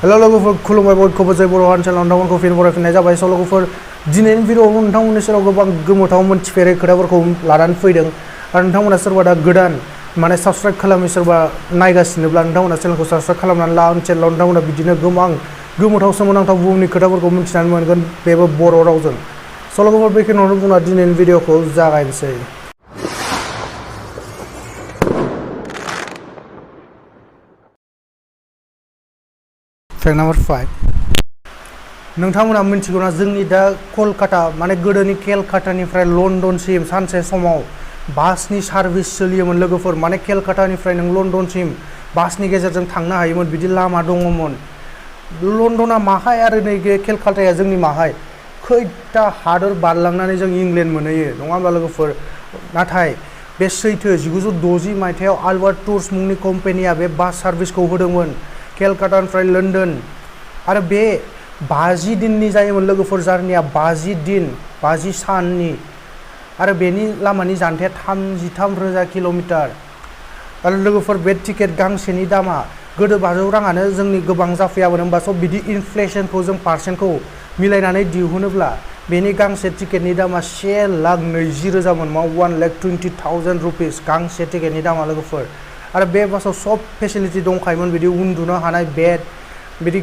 Hello लोगोफोर खुलुमबाय बयखौबो जय बर' ओनसोलाव नोंथांमोनखौ फिन बरायफिननाय जाबाय। स' लोगोफोर दिनैनि भिडिअ'आव नोंथांमोननि सेराव गोबां गोमोथाव मोनथिफेरै खोथाफोरखौ लानानै फैदों आरो नोंथांमोना सोरबा दा गोदान माने साबस्क्राइब खालामै सोरबा नायगासिनोब्ला नोंथांमोना चेनेलखौ साबस्क्राइब खालामनानै ला। चेनेलाव नोंथांमोना बिदिनो गोबां गोमोथाव सोमोनांथाव बुहुमनि खोथाफोरखौ मिथिनानै मोनगोन बेबो बर' रावजों। स' लोगोफोर बेखिनियावनो बुंना दिनैनि भिडिअ'खौ जागायनोसै। फैक्ट नाम्बार 5 नोंथांमोना मिथिगौना जोंनि दा कलकाता माने गोदोनि केलकातानिफ्राय लन्दनसिम सानसे समाव बासनि सार्भिस सोलियोमोन लोगोफोर। माने केलकातानिफ्राय नों लन्दनसिम बासनि गेजेरजों थांनो हायोमोन, बिदि लामा दङमोन। लन्दना माहाय आरो नै केलकाताया जोंनि माहाय खैथा हादोर बारलांनानै जों इंलेन्ड मोनहैयो नङा होमबा लोगोफोर। नाथाय बे सैथो 1960 मायथाइयाव आल्बार्ट टुर्स मुंनि कम्पानिया बे बास सार्भिसखौ होदोंमोन केलकातानिफ्राय लन्दन। आरो बे 50 दिननि जायोमोन लोगोफोर जार्निया, 50 साननि। आरो बेनि लामानि जानथाया 33,000 किल'मिटार। आरो लोगोफोर बे टिकेट गांसेनि दामा गोदो 500 राङानो जोंनि गोबां जाफैयामोन होमबा। स' बिदि इनफ्लेसनखौ जों पारसेन्टखौ मिलायनानै दिहुनोब्ला बेनि गांसे टिकेटनि दामा 1,20,000 मा 1,20,000 रुपिस गांसे टिकेटनि दामा लोगोफोर। आरो बे बासाव सब फेसिलिटि दंखायोमोन, बिदि उन्दुनो हानाय बेड, बिदि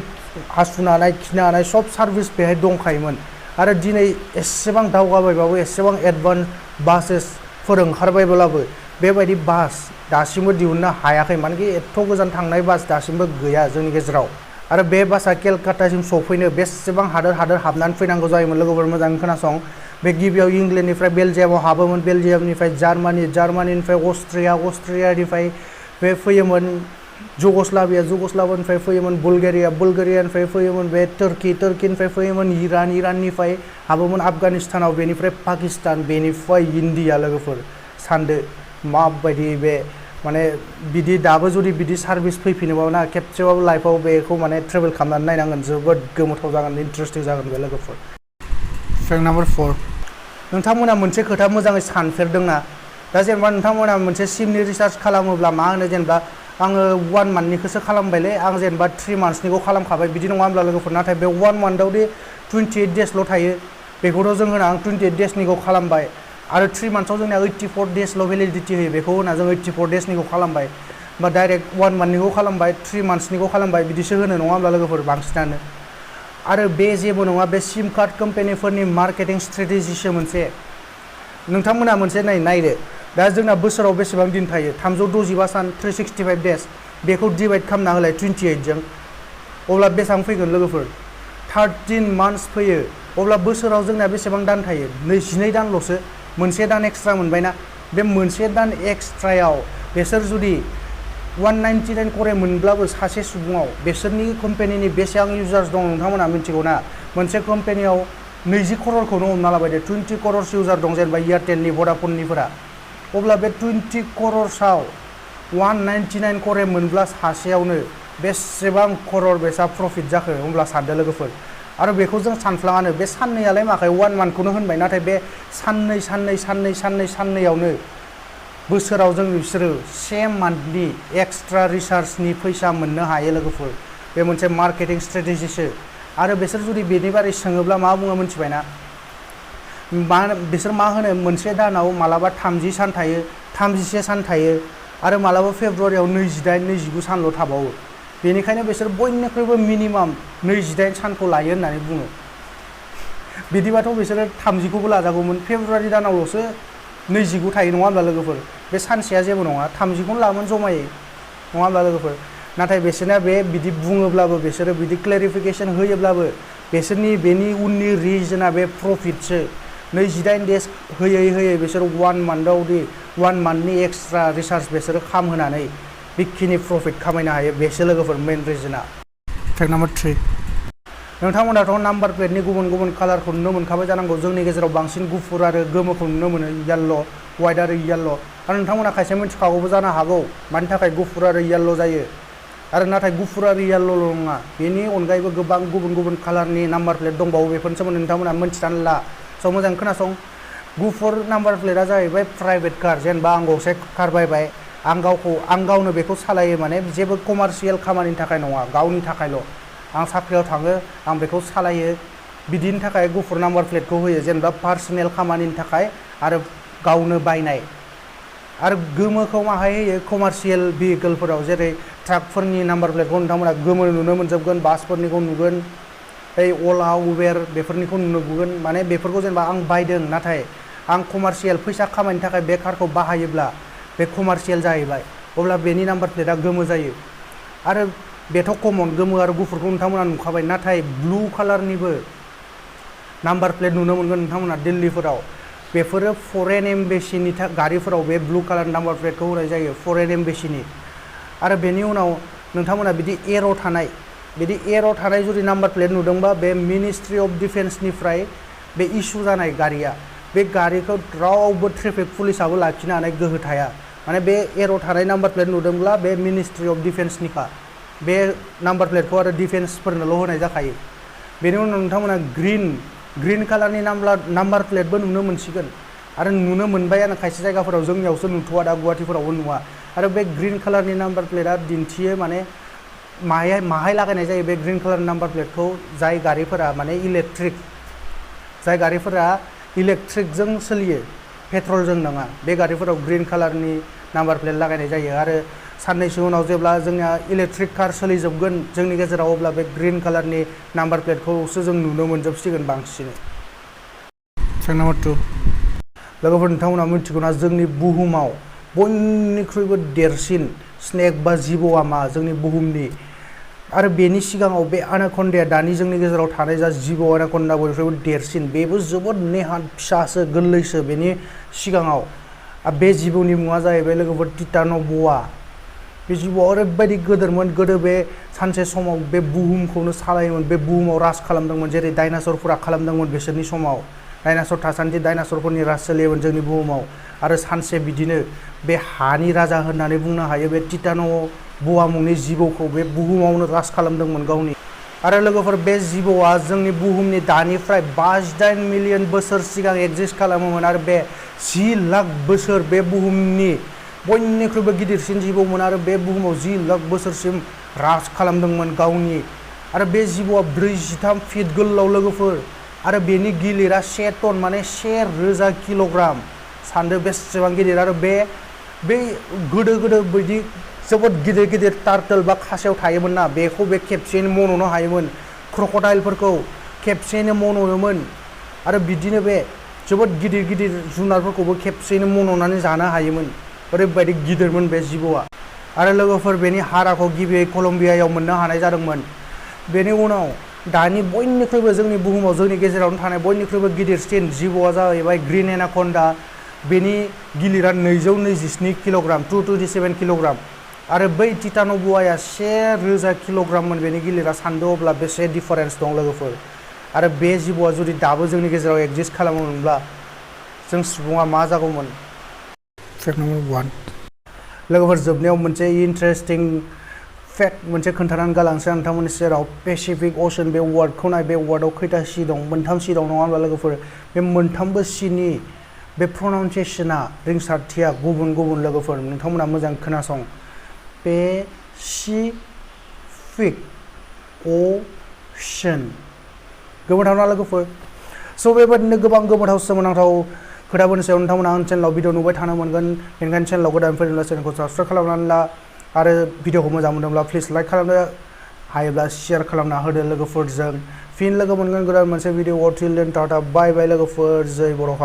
हासुनो हानाय खिनो हानाय सब सार्भिस बेहाय दंखायोमोन। आरो दिनै एसेबां दावगाबायबाबो एसेबां एडभान्स बासेसफोर ओंखारबायब्लाबो बेबायदि बास दासिमबो दिहुननो हायाखै, मानोकि एथ' गोजान थांनाय बास दासिमबो गैया जोंनि गेजेराव। आरो बे बासआ केलकातासिम सफैनो बेसेबां हादोर हाबनानै फैनांगौ जायोमोन लोगोफोर मोजाङै खोनासं। बे गिबियाव इंलेन्डनिफ्राय बेलजियामाव हाबोमोन, बेलजियामनिफ्राय जार्मानी, जार्मानीनिफ्राय अस्ट्रिया, अस्ट्रियानिफ्राय बे फैयोमोन जुग'स्लाभिया, जुग'स्लाभियानिफ्राय फैयोमोन बुलगेरिया, बुलगेरियानिफ्राय फैयोमोन बे तुर्की, तुर्कीनिफ्राय फैयोमोन इरान, इराननिफ्राय हाबोमोन आफगानिस्तानाव, बेनिफ्राय पाकिस्तान, बेनिफ्राय इन्डिया लोगोफोर। सानदो माबायदि बे माने बिदि दाबो जुदि बिदि सार्भिस फैफिनोबाबो ना खेबसेबाबो लाइफआव बेखौ माने ट्रेभेल खालामनानै नायनांगोन, जोबोद गोमोथाव जागोन, इन्टारेस्टिं जागोन बे लोगोफोर। फैक्ट नाम्बार 4 नोंथांमोना मोनसे खोथा मोजाङै सानफेरदोंना? दा जेनेबा नोंथांमोना मोनसे सिमनि रिसार्ज खालामोब्ला मा होनो, जेनेबा आङो 1 मान्थनिखौसो खालामबायलै, आं जेनेबा 3 मान्थ्सनिखौ खालामखाबाय, बिदि नङा होमब्ला लोगोफोर। नाथाय बे 1 मान्थआव दि 28 डेजल' थायो बेखौथ' जों होना आं 28 डेजनिखौ खालामबाय। आरो 3 मान्थ्सआव जोंनिया 84 डेजल' भेलिडिटि होयो, बेखौ होना जों 84 डेजनिखौ खालामबाय। बा डाइरेक्ट 1 मान्थनिखौ खालामबाय, 3 मान्थ्सनिखौ खालामबाय, बिदिसो होनो नङा होमब्ला लोगोफोर बांसिनानो। आरो बे जेबो नङा, बे सिम कार्ड कम्पानिफोरनि मार्केटिं स्ट्रेटेजिसो मोनसे। नोंथांमोना मोनसे नायदो दा जोंना बोसोराव बेसेबां दिन थायो, 365 सान 365 डेज, बेखौ डिभाइड खालामना होलाय 28 जों, अब्ला बेसेबां फैगोन लोगोफोर? 13 मान्थ्स फैयो। अब्ला बोसोराव जोंना बेसेबां दान थायो? 12 दानल'सो, मोनसे दान एक्सट्रा मोनबायना। बे मोनसे दान एक्सट्रायाव बेसोर जुदि 199 करे मोनब्लाबो सासे सुबुङाव बेसोरनि कम्पानिनि बेसेबां इउजार्स दं नोंथांमोना मिथिगौ ना? मोनसे कम्पानियाव 20 कररखौनो हमना लाबाय दे, 20 करर इउजार दं जेनेबा एयारटेलनि, भडाफननिफोरा। अब्ला बे 20 कररसआव 199 करे मोनब्ला सासेयावनो बेसेबां करर बेसा प्रफिट जाखो होमब्ला सानदो लोगोफोर। आरो बेखौ जों सानफ्लाङानो, बे साननैयालाय माखाय 1 मान्थखौनो होनबाय, नाथाय बे साननैयावनो बोसोराव जों बिसोरो 1 मान्थनि एक्सट्रा रिसार्जनि फैसा मोननो हायो लोगोफोर। बे मोनसे मार्केटिं स्ट्रेटेजिसो। आरो बिसोर जुदि बेनि बारै सोङोब्ला मा बुङो मिथिबायना? बिसोर मा होनो, मोनसे दानाव मालाबा 30 सान थायो, 31 सान थायो, आरो मालाबा फेब्रुवारियाव 28-29 सानल' थाबावो। बेनिखायनो बिसोर बयनिख्रुइबो मिनिमाम 28 सानखौ लायो होननानै बुङो। बिदिबाथ' बिसोरो 30खौबो लाजागौमोन, फेब्रुवारि दानावल'सो 29 थायो नङा होमब्ला लोगोफोर। बे सानसेया जेबो नङा, 30खौनो लामोन जमायै नङा होमब्ला लोगोफोर। नाथाय बिसोरना बे बिदि बुङोब्लाबो, बिसोरो बिदि क्लेरिफिकेसन होयोब्लाबो बिसोरनि बेनि उननि रिजोना बे प्रफिटसो। 28 डेज होयै बिसोर 1 मान्थनि एक्सट्रा रिसार्ज बिसोरो खामहोनानै बेखिनि प्रफिट खामायनो हायो, बेसो लोगोफोर मेन रिजोना। फैक्ट नाम्बार 3 नोंथांमोनाथ' नाम्बार प्लेटनि गुबुन गुबुन कालारखौ नुनो मोनखाबाय जानांगौ। जोंनि गेजेराव बांसिन गुफुर आरो गोमोखौ नुनो मोनो, येल्ल', वाइट आरो येल्ल'। आरो नोंथांमोना खायसे मिथिखागौबो जानो हागौ मानि थाखाय गुफुर आरो येल्ल' जायो। आरो नाथाय गुफुर आरो येल्ल'ल' नङा, बेनि अनगायैबो गोबां गुबुन गुबुन कालारनि नाम्बार प्लेट दंबावो, बेफोरनि सोमोन्दै नोंथांमोना मिथिनानै ला। स' मोजां खोनासं, गुफुर नाम्बार प्लेटआ जाहैबाय प्राइभेट कार। जेनेबा आं गंसे कार बायबाय, आं गावनो बेखौ सालायो, माने जेबो कमार्शियेल खामानिनि थाखाय नङा, गावनि थाखायल'। आं साख्रियाव थाङो आं बेखौ सालायो बिदिनि थाखाय गुफुर नाम्बार प्लेटखौ होयो जेनेबा पार्सनेल खामानिनि थाखाय आरो गावनो बायनाय आरो गोमोखौ माहाय होयो कमार्शियेल भेहिकलफोराव जेरै ट्राकफोरनि नाम्बार प्लेटखौ नोंथांमोना गोमो नुनो मोनजोबगोन बासफोरनिखौ नुगोन अला उबेर बेफोरनिखौ नुगोन माने बेफोरखौ जेनेबा आं बायदों नाथाय आं कमार्शियेल फैसा खामायनो थाखाय बे कारखौ बाहायोब्ला बे कमार्शियेल जाहैबाय अब्ला बेनि नाम्बार प्लेटआ गोमो जायो आरो बेथ' कमन गोमो आरो गुफुरखौ नोंथांमोना नुखाबाय नाथाय ब्लु कालारनिबो नाम्बार प्लेट नुनो मोनगोन नोंथांमोना दिल्लीफोराव बेफोरो फरेन एम्बेसिनि गारिफोराव बे ब्लु कालार नाम्बार प्लेटखौ होनाय जायो फरेन एम्बेसिनि आरो बेनि उनाव नोंथांमोना बिदि एर' थानाय जुदि नाम्बार प्लेट नुदोंबा बे मिनिस्ट्रि अफ डिफेन्सनिफ्राय बे इसु जानाय गारिया बे गारिखौ रावबो ट्रेफिक पुलिसाबो लाखिनो हानाय गोहो थाया माने बे एर' थानाय नाम्बार प्लेट नुदोंब्ला बे मिनिस्ट्रि अफ डिफेन्सनिखा बे नाम्बार प्लेटखौ आरो डिफेन्सफोरनोल' होनाय जाखायो बेनि उनाव नोंथांमोना ग्रीन कालारनि नाम्बार प्लेटबो नुनो मोनसिगोन आरो नुनो मोनबायानो खायसे जायगाफोराव जोंनियावसो नुथ'वा दा गुवाहाटीफोरावबो नुवा आरो बे ग्रीन कालारनि नाम्बार प्लेटआ दिन्थियो माने माहाय लागायनाय जायो बे ग्रीन कालार नाम्बार प्लेटखौ जाय गारिफोरा माने इलेक्ट्रिकजों सोलियो पेट्रलजों नङा बे गारिफोराव ग्रीन कालारनि नाम्बार प्लेट लागायनाय जायो आरो साननैसो उनाव जेब्ला जोंना इलेक्ट्रिक कार सोलिजोबगोन जोंनि गेजेराव अब्ला बे ग्रीन कालारनि नाम्बार प्लेटखौसो जों नुनो मोनजोबसिगोन बांसिनै फैक्ट नाम्बार 2 लोगोफोर नोंथांमोना मिथिगौना जोंनि बुहुमाव बयनिख्रुइबो देरसिन स्नेक बा जिबौआ मा जोंनि बुहुमनि आरो बेनि सिगाङाव बे एनाकन्डाया दानि जोंनि गेजेराव थानाय जा जिबौ एनाकन्डा बयनिख्रुइबो देरसिन बेबो जोबोद नेहाथ फिसासो गोरलैसो बेनि सिगाङाव बे जिबौनि मुङा जाहैबाय लोगोफोर टिटान'ब'आ बे जिबौआ ओरैबायदि गोदोरमोन गोदो बे सानसे समाव बे बुहुमखौनो सालायोमोन बे बुहुमाव राज खालामदोंमोन जेरै डाइनासरफोरा खालामदोंमोन बिसोरनि समाव डाइनासर थासान्दि डाइनासरफोरनि राज सोलियोमोन जोंनि बुहुमाव आरो सानसे बिदिनो बे हानि राजा होननानै बुंनो हायो बे टिटान'ब'आ मुंनि जिबौखौ बे बुहुमावनो राज खालामदोंमोन गावनि आरो लोगोफोर बे जिबौआ जोंनि बुहुमनि दानिफ्राय 58 मिलियन बोसोर सिगां एक्जिस्ट खालामोमोन आरो बे 10 लाख बोसोर बे बुहुमनि बयनिख्रुइबो गिदिरसिन जिबौमोन आरो बे बुहुमाव 10 लाख बोसोरसिम राज खालामदोंमोन गावनि आरो बे जिबौआ 43 फिट गोलाव लोगोफोर आरो बेनि गिलिरा 1 टन माने 1000 किल'ग्राम सान्दो बेसेबां गिदिर आरो बे गोदो बायदि जोबोद गिदिर टार्टल बा खासेव थायोमोन ना बेखौ बे खेबसेयैनो मन'नो हायोमोन क्रकडाइलफोरखौ खेबसेयैनो मन'योमोन आरो बिदिनो बे जोबोद गिदिर जुनारफोरखौबो खेबसेयैनो मन'नानै जानो हायोमोन ओरैबायदि गिदिरमोन बे जिबौआ आरो लोगोफोर बेनि हाराखौ गिबियै कलम्बियायाव मोननो हानाय जादोंमोन बेनि उनाव दानि बयनिख्रुइबो जोंनि बुहुमाव जोंनि गेजेरावनो थानाय बयनिख्रुइबो गिदिरसिन जिबौआ जाहैबाय ग्रीन एनाकन्डा बेनि गिलिरा 227 किल'ग्राम 227 किल'ग्राम आरो बै टिटान'ब'आ 1000 किल'ग्राममोन बेनि गिलिरा सान्दो अब्ला बेसे डिफारेन्स दं लोगोफोर आरो बे जिबौआ जुदि दाबो जोंनि गेजेराव एक्जिस्ट खालामोमोनब्ला जों सुबुङा मा जागौमोन फैक्ट नाम्बार 1 लोगोफोर जोबनायाव मोनसे इन्टारेस्टिं फेक्ट मोनसे खोन्थानानै गालांसै नोंथांमोननि सेराव पेसिफिक अcean बे वार्डखौ नाय बे वार्डआव खैथा सि दं 3 सि दं नङा होनबा लोगोफोर बे 3बो सिनि बे प्रनाउन्सिएसना रिंसारथिया गुबुन लोगोफोर नोंथांमोना मोजां खोनासं पेसिफिक अcean गोमोथाव ना लोगोफोर स' बेबायदिनो गोबां गोमोथाव सोमोनांथाव खोथाफोरनि सायाव नोंथांमोना आंनि चेनेलाव भिडिअ नुबाय थानो मोनगोन बेनिखायनो चेनेलाव गोदान फैदोंब्ला चेनेलखौ साबस्क्राइब खालामनानै ला आरो भिडिअखौ मोजां मोनदोंब्ला प्लिज लाइक खालामनो हायोब्ला शेयार खालामना होदो लोगोफोरजों फिन लोगो मोनगोन गोदान मोनसे video till then tata bye लोगोफोर जै बर'